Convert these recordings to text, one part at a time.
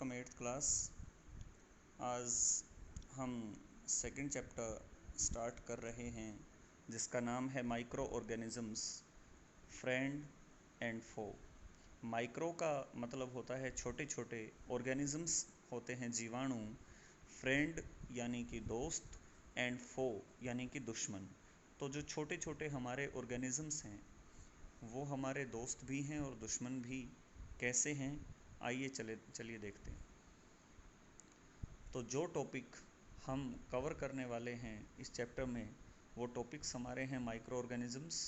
Welcome 8th class. आज हम second chapter start कर रहे हैं जिसका नाम है microorganisms, friend and foe. Micro का मतलब होता है छोटे छोटे, ऑर्गेनिजम्स होते हैं जीवाणु, फ्रेंड यानी कि दोस्त, एंड फो यानी कि दुश्मन। तो जो छोटे छोटे हमारे ऑर्गेनिजम्स हैं वो हमारे दोस्त भी हैं और दुश्मन भी। कैसे हैं, आइए चलिए देखते हैं। तो जो टॉपिक हम कवर करने वाले हैं इस चैप्टर में, वो टॉपिक्स हमारे हैं माइक्रो ऑर्गेनिजम्स,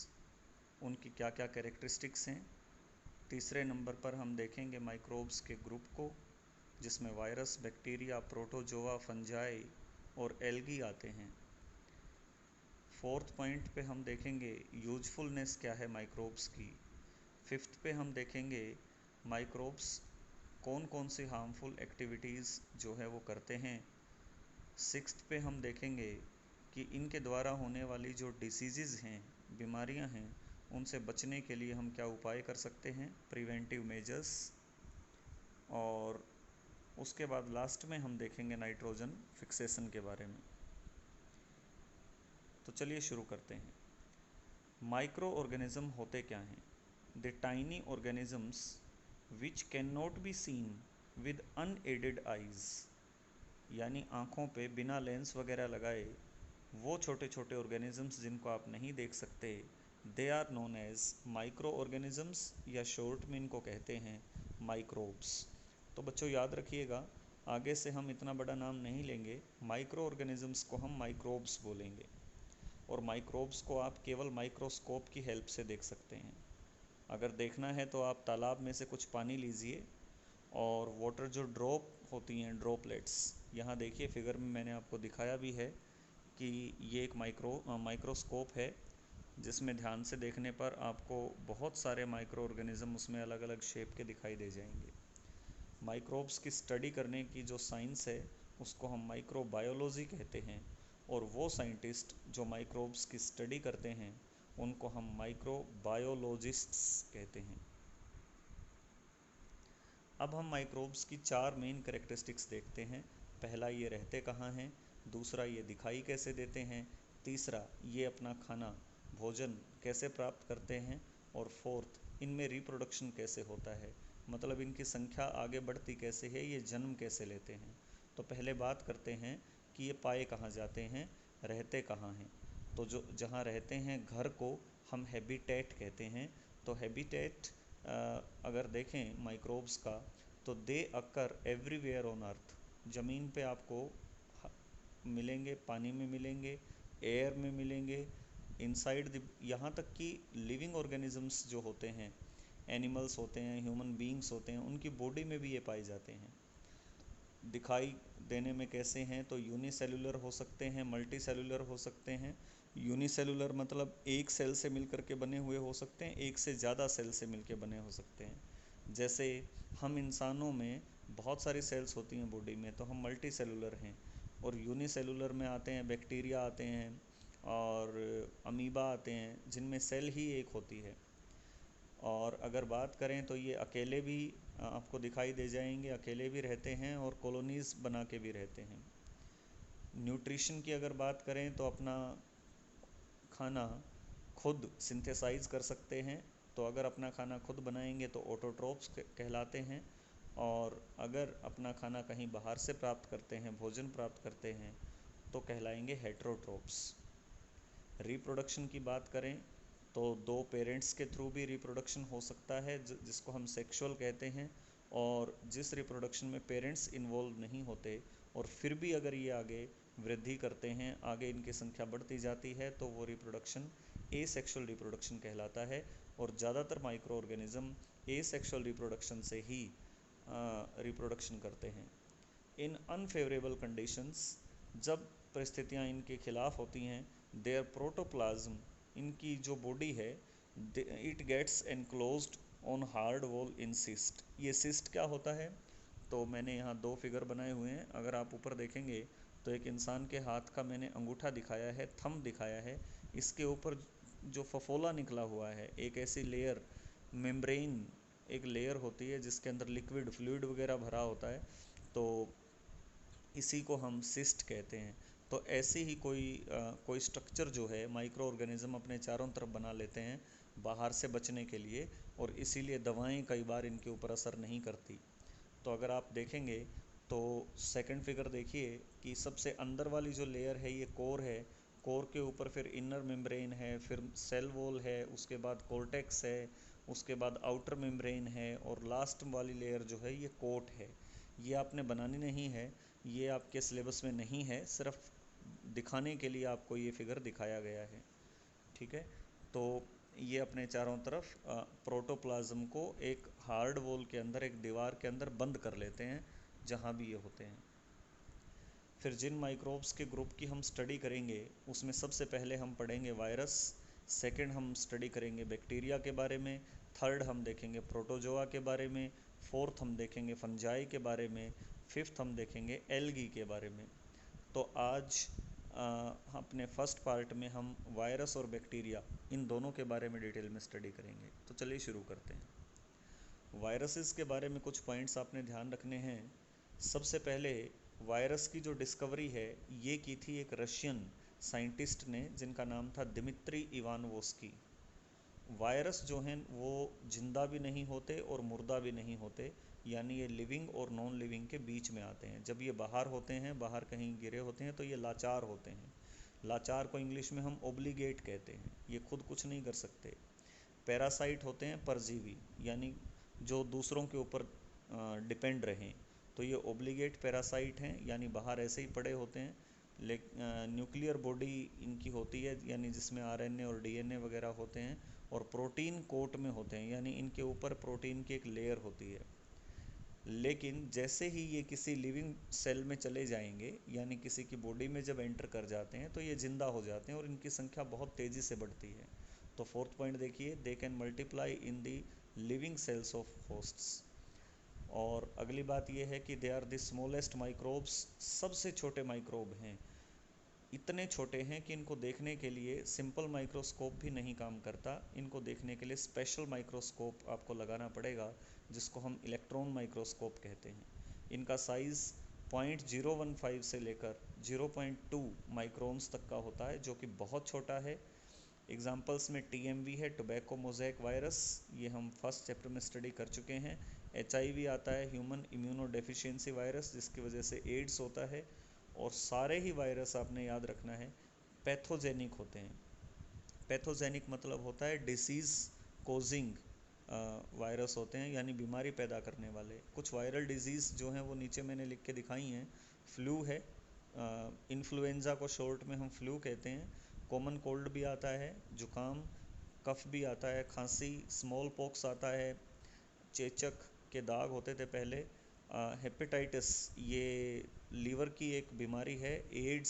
उनकी क्या क्या कैरेक्टरिस्टिक्स हैं। तीसरे नंबर पर हम देखेंगे माइक्रोब्स के ग्रुप को, जिसमें वायरस, बैक्टीरिया, प्रोटोजोआ, फंजाई और एल्गी आते हैं। फोर्थ पॉइंट पे हम देखेंगे यूजफुलनेस क्या है माइक्रोब्स की। फिफ्थ पे हम देखेंगे माइक्रोब्स कौन कौन सी हार्मफुल एक्टिविटीज़ जो है वो करते हैं। सिक्स्थ पे हम देखेंगे कि इनके द्वारा होने वाली जो डिसीज़ हैं, बीमारियां हैं, उनसे बचने के लिए हम क्या उपाय कर सकते हैं, प्रिवेंटिव मेजर्स। और उसके बाद लास्ट में हम देखेंगे नाइट्रोजन फिक्सेशन के बारे में। तो चलिए शुरू करते हैं। माइक्रो ऑर्गेनिज्म होते क्या हैं? The tiny organisms which can not be seen with unaided eyes, यानी आँखों पे बिना लेंस वगैरह लगाए वो छोटे छोटे ऑर्गेनिजम्स जिनको आप नहीं देख सकते, they are known as microorganisms, या शॉर्ट में इनको कहते हैं माइक्रोब्स। तो बच्चों याद रखिएगा, आगे से हम इतना बड़ा नाम नहीं लेंगे, माइक्रो ऑर्गेनिजम्स को हम माइक्रोब्स बोलेंगे। और माइक्रोब्स को आप केवल माइक्रोस्कोप की हेल्प से देख सकते हैं। अगर देखना है तो आप तालाब में से कुछ पानी लीजिए और वाटर जो ड्रॉप होती हैं, ड्रॉपलेट्स, यहाँ देखिए फिगर में मैंने आपको दिखाया भी है कि ये एक माइक्रोस्कोप है, जिसमें ध्यान से देखने पर आपको बहुत सारे माइक्रो ऑर्गेनिज्म उसमें अलग अलग शेप के दिखाई दे जाएंगे। माइक्रोब्स की स्टडी करने की जो साइंस है उसको हम माइक्रोबायोलॉजी कहते हैं, और वो साइंटिस्ट जो माइक्रोब्स की स्टडी करते हैं उनको हम माइक्रोबायोलॉजिस्ट्स कहते हैं। अब हम माइक्रोब्स की चार मेन कैरेक्टरिस्टिक्स देखते हैं। पहला, ये रहते कहाँ हैं। दूसरा, ये दिखाई कैसे देते हैं। तीसरा, ये अपना खाना, भोजन कैसे प्राप्त करते हैं। और फोर्थ, इनमें रिप्रोडक्शन कैसे होता है, मतलब इनकी संख्या आगे बढ़ती कैसे है, ये जन्म कैसे लेते हैं। तो पहले बात करते हैं कि ये पाए कहाँ जाते हैं, रहते कहाँ हैं। तो जो जहाँ रहते हैं घर को हम हैबिटेट कहते हैं। तो हैबिटेट अगर देखें माइक्रोब्स का, तो दे अकर एवरीवेयर ऑन अर्थ। ज़मीन पे आपको मिलेंगे, पानी में मिलेंगे, एयर में मिलेंगे, इनसाइड द, यहाँ तक कि लिविंग ऑर्गेनिजम्स जो होते हैं, एनिमल्स होते हैं, ह्यूमन बीइंग्स होते हैं, उनकी बॉडी में भी ये पाए जाते हैं। दिखाई देने में कैसे हैं, तो यूनिसेलुलर हो सकते हैं, मल्टी सेलुलर हो सकते हैं। यूनिसेलुलर मतलब एक सेल से मिलकर के बने हुए हो सकते हैं, एक से ज़्यादा सेल से मिलकर बने हो सकते हैं। जैसे हम इंसानों में बहुत सारी सेल्स होती हैं बॉडी में, तो हम मल्टी सेलुलर हैं। और यूनिसेलुलर में आते हैं बैक्टीरिया आते हैं और अमीबा आते हैं, जिनमें सेल ही एक होती है। और अगर बात करें तो ये अकेले भी आपको दिखाई दे जाएंगे, अकेले भी रहते हैं और कॉलोनीज़ बना के भी रहते हैं। न्यूट्रिशन की अगर बात करें तो अपना खाना खुद सिंथेसाइज कर सकते हैं। तो अगर अपना खाना खुद बनाएंगे तो ऑटोट्रोप्स कहलाते हैं, और अगर अपना खाना कहीं बाहर से प्राप्त करते हैं, भोजन प्राप्त करते हैं, तो कहलाएंगे हेट्रोट्रोप्स। रिप्रोडक्शन की बात करें तो दो पेरेंट्स के थ्रू भी रिप्रोडक्शन हो सकता है, जिसको हम सेक्सुअल कहते हैं। और जिस रिप्रोडक्शन में पेरेंट्स इन्वॉल्व नहीं होते और फिर भी अगर ये आगे वृद्धि करते हैं, आगे इनकी संख्या बढ़ती जाती है, तो वो रिप्रोडक्शन एसेक्सुअल रिप्रोडक्शन कहलाता है। और ज़्यादातर माइक्रो ऑर्गेनिज्म एसेक्सुअल रिप्रोडक्शन से ही रिप्रोडक्शन करते हैं। इन अनफेवरेबल कंडीशंस, जब परिस्थितियाँ इनके खिलाफ होती हैं, देयर प्रोटोप्लाज्म, इनकी जो बॉडी है, it gets enclosed on hard wall in cyst. ये सिस्ट क्या होता है, तो मैंने यहाँ दो फिगर बनाए हुए हैं। अगर आप ऊपर देखेंगे तो एक इंसान के हाथ का मैंने अंगूठा दिखाया है, थंब दिखाया है। इसके ऊपर जो फफोला निकला हुआ है, एक ऐसी लेयर, मेम्ब्रेन एक लेयर होती है जिसके अंदर लिक्विड फ्लूइड वगैरह भरा होता है, तो इसी को हम सिस्ट कहते हैं। तो ऐसे ही कोई स्ट्रक्चर जो है माइक्रो ऑर्गेनिज्म अपने चारों तरफ बना लेते हैं बाहर से बचने के लिए, और इसीलिए दवाएं कई बार इनके ऊपर असर नहीं करती। तो अगर आप देखेंगे तो सेकंड फिगर देखिए कि सबसे अंदर वाली जो लेयर है ये कोर है, कोर के ऊपर फिर इनर मेम्ब्रेन है, फिर सेल वॉल है, उसके बाद कोर्टेक्स है, उसके बाद आउटर मेम्ब्रेन है, और लास्ट वाली लेयर जो है ये कोट है। ये आपने बनानी नहीं है, ये आपके सिलेबस में नहीं है, सिर्फ दिखाने के लिए आपको ये फिगर दिखाया गया है। ठीक है, तो ये अपने चारों तरफ प्रोटोप्लाज्म को एक हार्ड वॉल के अंदर, एक दीवार के अंदर बंद कर लेते हैं जहाँ भी ये होते हैं। फिर जिन माइक्रोब्स के ग्रुप की हम स्टडी करेंगे उसमें सबसे पहले हम पढ़ेंगे वायरस, सेकंड हम स्टडी करेंगे बैक्टीरिया के बारे में, थर्ड हम देखेंगे प्रोटोजोआ के बारे में, फोर्थ हम देखेंगे फंजाई के बारे में, फिफ्थ हम देखेंगे एल्गी के बारे में। तो आज अपने फर्स्ट पार्ट में हम वायरस और बैक्टीरिया इन दोनों के बारे में डिटेल में स्टडी करेंगे। तो चलिए शुरू करते हैं। वायरसेस के बारे में कुछ पॉइंट्स आपने ध्यान रखने हैं। सबसे पहले वायरस की जो डिस्कवरी है ये की थी एक रशियन साइंटिस्ट ने जिनका नाम था दिमित्री इवानोव्स्की। वायरस जो हैं वो जिंदा भी नहीं होते और मुर्दा भी नहीं होते, यानी ये लिविंग और नॉन लिविंग के बीच में आते हैं। जब ये बाहर होते हैं, बाहर कहीं गिरे होते हैं, तो ये लाचार होते हैं। लाचार को इंग्लिश में हम ओब्लिगेट कहते हैं, ये खुद कुछ नहीं कर सकते। पैरासाइट होते हैं परजीवी, यानी जो दूसरों के ऊपर डिपेंड रहें, तो ये ओब्लिगेट पैरासाइट हैं, यानी बाहर ऐसे ही पड़े होते हैं। न्यूक्लियर बॉडी इनकी होती है, यानी जिसमें आरएनए और डीएनए वगैरह होते हैं, और प्रोटीन कोट में होते हैं, यानी इनके ऊपर प्रोटीन की एक लेयर होती है। लेकिन जैसे ही ये किसी लिविंग सेल में चले जाएंगे, यानी किसी की बॉडी में जब एंटर कर जाते हैं, तो ये जिंदा हो जाते हैं और इनकी संख्या बहुत तेज़ी से बढ़ती है। तो फोर्थ पॉइंट देखिए, they can multiply in the living cells of hosts. और अगली बात यह है कि they are the smallest microbes, सबसे छोटे माइक्रोब हैं। इतने छोटे हैं कि इनको देखने के लिए सिंपल माइक्रोस्कोप भी नहीं काम करता, इनको देखने के लिए स्पेशल माइक्रोस्कोप आपको लगाना पड़ेगा, जिसको हम इलेक्ट्रॉन माइक्रोस्कोप कहते हैं। इनका साइज़ 0.015 से लेकर 0.2 माइक्रोन्स तक का होता है, जो कि बहुत छोटा है। एग्जाम्पल्स में टीएमवी है, टोबैको मोज़ेक वायरस, ये हम फर्स्ट चैप्टर में स्टडी कर चुके हैं। एचआईवी आता है, ह्यूमन इम्यूनो डेफिशिएंसी वायरस, जिसकी वजह से एड्स होता है। और सारे ही वायरस आपने याद रखना है पैथोजेनिक होते हैं। पैथोजेनिक मतलब होता है डिसीज़ कोजिंग वायरस होते हैं, यानी बीमारी पैदा करने वाले। कुछ वायरल डिजीज़ जो हैं वो नीचे मैंने लिख के दिखाई हैं। फ्लू है, इन्फ्लुएंज़ा को शॉर्ट में हम फ्लू कहते हैं। कॉमन कोल्ड भी आता है, जुकाम, कफ भी आता है, खांसी, स्मॉल पॉक्स आता है, चेचक के दाग होते थे पहले। हेपेटाइटिस ये लीवर की एक बीमारी है। एड्स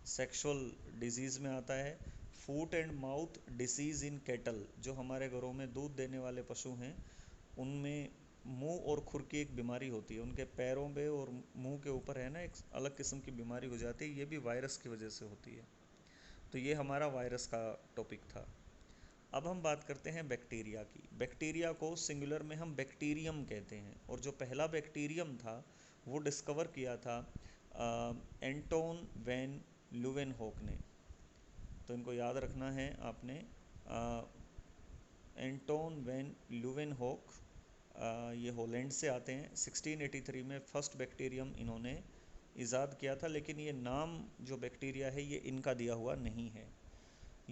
सेक्सुअल डिजीज़ में आता है। Foot and mouth disease in cattle, जो हमारे घरों में दूध देने वाले पशु हैं उनमें मुंह और खुर की एक बीमारी होती है, उनके पैरों पे और मुंह के ऊपर है ना एक अलग किस्म की बीमारी हो जाती है, ये भी वायरस की वजह से होती है। तो ये हमारा वायरस का टॉपिक था। अब हम बात करते हैं बैक्टीरिया की। बैक्टीरिया को सिंगुलर में हम बैक्टीरियम कहते हैं, और जो पहला बैक्टीरियम था वो डिस्कवर किया था एंटोन वैन ल्यूवेनहोक ने। तो इनको याद रखना है आपने। एंटोन वैन ल्यूवेनहोक, ये हॉलैंड से आते हैं। 1683 में फर्स्ट बैक्टीरियम इन्होंने ईजाद किया था, लेकिन ये नाम जो बैक्टीरिया है ये इनका दिया हुआ नहीं है।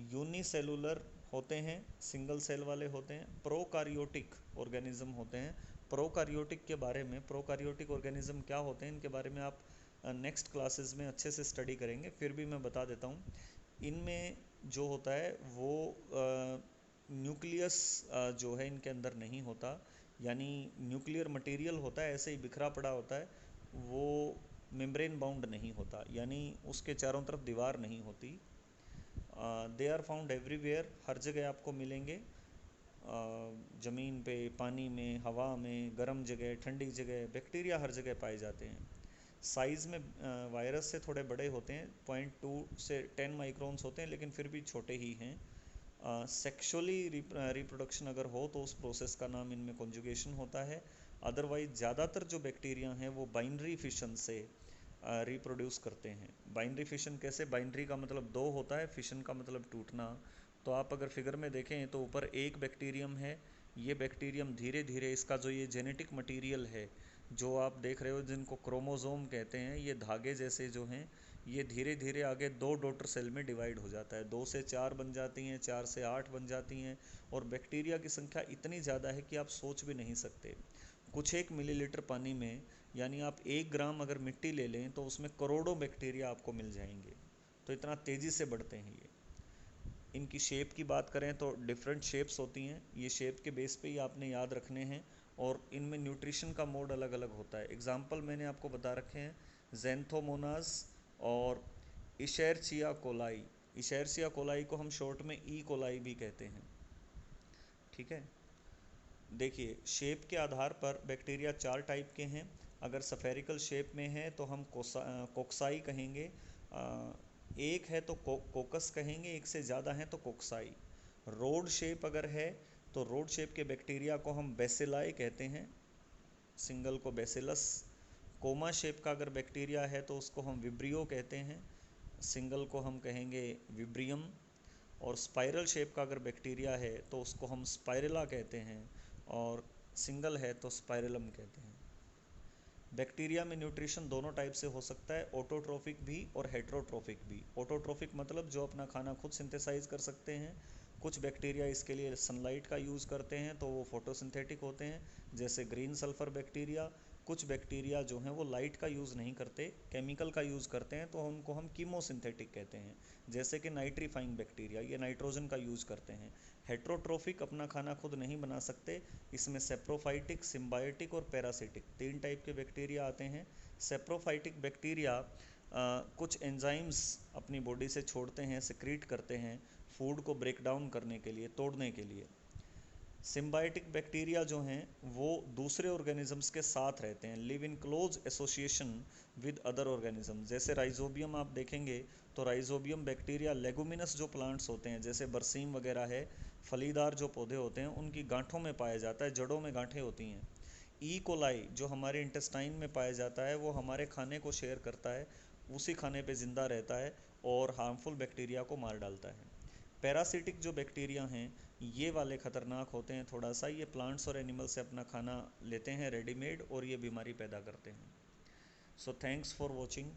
यूनिसेलुलर होते हैं, सिंगल सेल वाले होते हैं। प्रोकारियोटिक ऑर्गेनिज्म होते हैं। प्रोकारियोटिक के बारे में, प्रोकारियोटिक ऑर्गेनिज्म क्या होते हैं, इनके बारे में आप नेक्स्ट क्लासेस में अच्छे से स्टडी करेंगे, फिर भी मैं बता देता हूँ। इनमें जो होता है वो न्यूक्लियस जो है इनके अंदर नहीं होता, यानी न्यूक्लियर मटेरियल होता है ऐसे ही बिखरा पड़ा होता है, वो मेम्ब्रेन बाउंड नहीं होता, यानी उसके चारों तरफ दीवार नहीं होती। दे आर फाउंड एवरीवेयर, हर जगह आपको मिलेंगे, ज़मीन पे, पानी में, हवा में, गर्म जगह, ठंडी जगह, बैक्टीरिया हर जगह पाए जाते हैं। साइज़ में वायरस से थोड़े बड़े होते हैं, 0.2 से 10 माइक्रोन्स होते हैं, लेकिन फिर भी छोटे ही हैं। सेक्सुअली रिप्रोडक्शन अगर हो तो उस प्रोसेस का नाम इनमें कॉन्जुगेशन होता है। अदरवाइज ज़्यादातर जो बैक्टीरिया हैं वो बाइनरी फिशन से रिप्रोड्यूस करते हैं। बाइनरी फिशन कैसे? बाइनरी का मतलब दो होता है, फिशन का मतलब टूटना। तो आप अगर फिगर में देखें तो ऊपर एक बैक्टीरियम है, ये बैक्टीरियम धीरे धीरे इसका जो ये जेनेटिक मटेरियल है जो आप देख रहे हो जिनको क्रोमोसोम कहते हैं, ये धागे जैसे जो हैं, ये धीरे धीरे आगे दो डॉटर सेल में डिवाइड हो जाता है। 2 से 4 बन जाती हैं, 4 से 8 बन जाती हैं, और बैक्टीरिया की संख्या इतनी ज़्यादा है कि आप सोच भी नहीं सकते। कुछ एक मिलीलीटर पानी में, यानी आप 1 ग्राम अगर मिट्टी ले लें तो उसमें करोड़ों बैक्टीरिया आपको मिल जाएंगे। तो इतना तेज़ी से बढ़ते हैं ये। इनकी शेप की बात करें तो डिफरेंट शेप्स होती हैं, ये शेप के बेस पे ही आपने याद रखने हैं। और इनमें न्यूट्रिशन का मोड अलग अलग होता है। एग्जाम्पल मैंने आपको बता रखे हैं, जेंथोमोनास और इशेरचिया कोलाई। इशेरचिया कोलाई को हम शॉर्ट में ई कोलाई भी कहते हैं। ठीक है, देखिए शेप के आधार पर बैक्टीरिया 4 टाइप के हैं। अगर सफेरिकल शेप में है तो हम कोक्साई कहेंगे, एक है तो कोकस कहेंगे, एक से ज़्यादा हैं तो कोक्साई। रोड शेप अगर है तो रोड शेप के बैक्टीरिया को हम बेसिलाई कहते हैं, सिंगल को बेसिलस। कोमा शेप का अगर बैक्टीरिया है तो उसको हम विब्रियो कहते हैं, सिंगल को हम कहेंगे विब्रियम। और स्पाइरल शेप का अगर बैक्टीरिया है तो उसको हम स्पाइरेला कहते हैं, और सिंगल है तो स्पाइरेलम कहते हैं। बैक्टीरिया में न्यूट्रिशन दोनों टाइप से हो सकता है, ऑटोट्रोफिक भी और हेट्रोट्रोफिक भी। ऑटोट्रोफिक मतलब जो अपना खाना खुद सिंथेसाइज कर सकते हैं। कुछ बैक्टीरिया इसके लिए सनलाइट का यूज़ करते हैं तो वो फोटोसिंथेटिक होते हैं, जैसे ग्रीन सल्फर बैक्टीरिया। कुछ बैक्टीरिया जो हैं वो लाइट का यूज़ नहीं करते, केमिकल का यूज़ करते हैं, तो उनको हम कीमोसिंथेटिक कहते हैं, जैसे कि नाइट्रीफाइंग बैक्टीरिया, ये नाइट्रोजन का यूज़ करते हैं। हेट्रोट्रोफिक अपना खाना खुद नहीं बना सकते, इसमें सेप्रोफाइटिक, सिम्बायोटिक और पैरासिटिक 3 टाइप के बैक्टीरिया आते हैं। सेप्रोफाइटिक बैक्टीरिया कुछ एंजाइम्स अपनी बॉडी से छोड़ते हैं, सिक्रीट करते हैं फूड को ब्रेक डाउन करने के लिए, तोड़ने के लिए। सिम्बायोटिक बैक्टीरिया जो हैं वो दूसरे ऑर्गेनिजम्स के साथ रहते हैं, live in close association with other organism. जैसे राइजोबियम आप देखेंगे तो राइजोबियम बैक्टीरिया लेगुमिनस जो प्लांट्स होते हैं, जैसे बरसीम वगैरह है, फलीदार जो पौधे होते हैं, उनकी गांठों में पाया जाता है, जड़ों में गांठें होती हैं। ई कोलाई जो हमारे इंटेस्टाइन में पाया जाता है वो हमारे खाने को शेयर करता है, उसी खाने पे ज़िंदा रहता है और हार्मफुल बैक्टीरिया को मार डालता है। पैरासिटिक जो बैक्टीरिया हैं ये वाले ख़तरनाक होते हैं थोड़ा सा, ये प्लांट्स और एनिमल से अपना खाना लेते हैं रेडीमेड और ये बीमारी पैदा करते हैं। So thanks for watching.